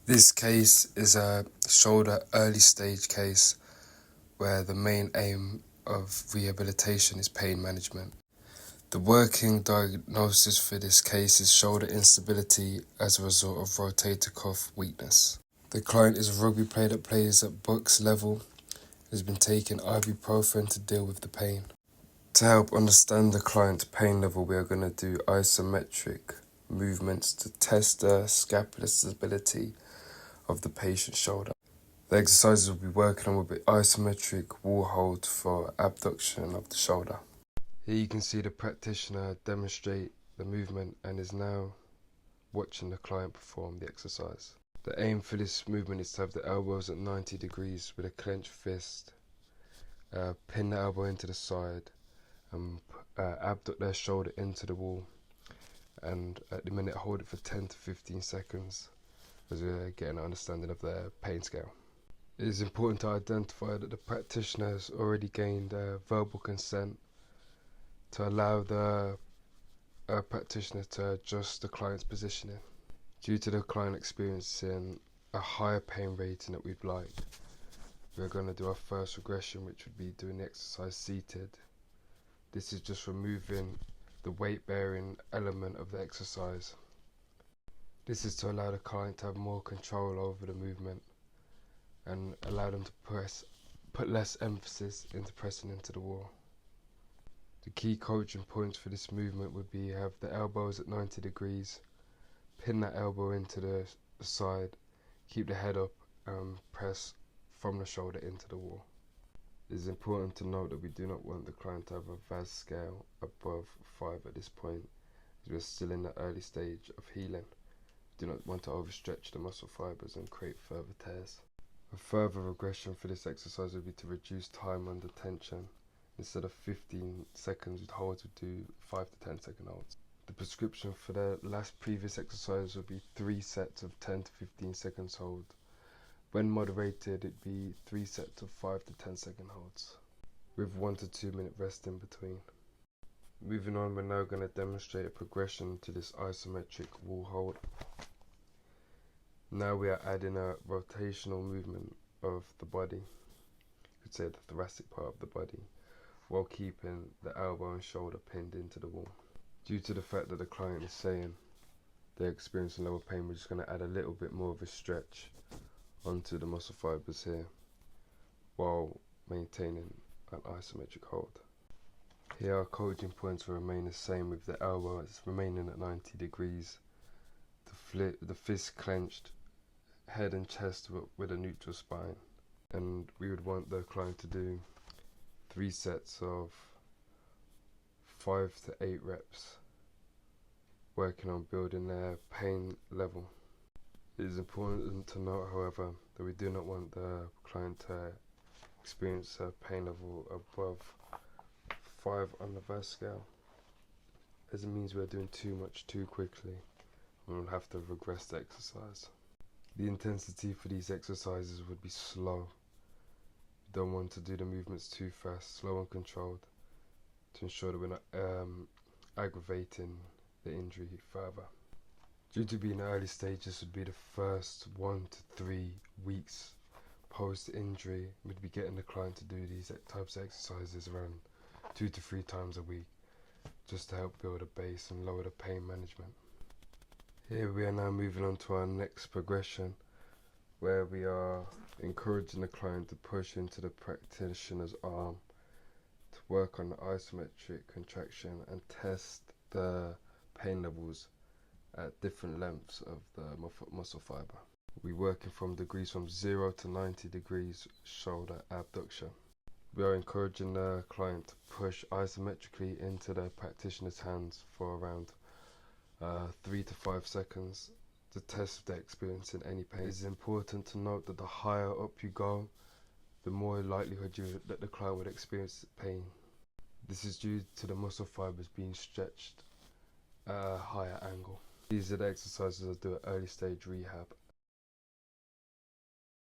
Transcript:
This case is a shoulder early stage case where the main aim of rehabilitation is pain management. The working diagnosis for this case is shoulder instability as a result of rotator cuff weakness. The client is a rugby player that plays at box level, has been taking ibuprofen to deal with the pain. To help understand the client's pain level, we are going to do isometric movements to test the scapular stability of the patient's shoulder. The exercises we'll be working on will be isometric wall hold for abduction of the shoulder. Here you can see the practitioner demonstrate the movement and is now watching the client perform the exercise. The aim for this movement is to have the elbows at 90 degrees with a clenched fist, pin the elbow into the side and abduct their shoulder into the wall, and at the minute hold it for 10 to 15 seconds as we're getting an understanding of their pain scale. It is important to identify that the practitioner has already gained verbal consent to allow the practitioner to adjust the client's positioning. Due to the client experiencing a higher pain rating that we'd like, we're going to do our first regression, which would be doing the exercise seated. This is just removing the weight bearing element of the exercise. This is to allow the client to have more control over the movement and allow them to put less emphasis into pressing into the wall. The key coaching points for this movement would be have the elbows at 90 degrees, pin that elbow into the side, keep the head up and press from the shoulder into the wall. It is important to note that we do not want the client to have a VAS scale above 5 at this point, as we are still in the early stage of healing. We do not want to overstretch the muscle fibers and create further tears. A further regression for this exercise would be to reduce time under tension. Instead of 15 seconds with holds, we do 5 to 10 second holds. The prescription for the last previous exercise would be 3 sets of 10 to 15 seconds hold. When moderated, it'd be 3 sets of 5 to 10 second holds, with 1 to 2 minute rest in between. Moving on, we're now going to demonstrate a progression to this isometric wall hold. Now we are adding a rotational movement of the body, you could say the thoracic part of the body, while keeping the elbow and shoulder pinned into the wall. Due to the fact that the client is saying they're experiencing lower pain, we're just going to add a little bit more of a stretch onto the muscle fibers here while maintaining an isometric hold. Here our coaching points will remain the same, with the elbow remaining at 90 degrees, the fist clenched, head and chest with a neutral spine, and we would want the client to do 3 sets of 5 to 8 reps, working on building their pain level. It is important to note, however, that we do not want the client to experience a pain level above 5 on the VAS scale, as it means we are doing too much too quickly and we'll have to regress the exercise. The intensity for these exercises would be slow. You don't want to do the movements too fast, slow and controlled, to ensure that we're not aggravating the injury further. Due to being early stage, this would be the first 1 to 3 weeks post-injury. We'd be getting the client to do these types of exercises around 2 to 3 times a week, just to help build a base and lower the pain management. Here we are now moving on to our next progression, where we are encouraging the client to push into the practitioner's arm to work on the isometric contraction and test the pain levels at different lengths of the muscle fiber. We're working from degrees from 0 to 90 degrees shoulder abduction. We are encouraging the client to push isometrically into the practitioner's hands for around 3 to 5 seconds to test if they're experiencing any pain. It is important to note that the higher up you go, the more likelihood that the client would experience pain. This is due to the muscle fibers being stretched at a higher angle. These are the exercises that do at early stage rehab.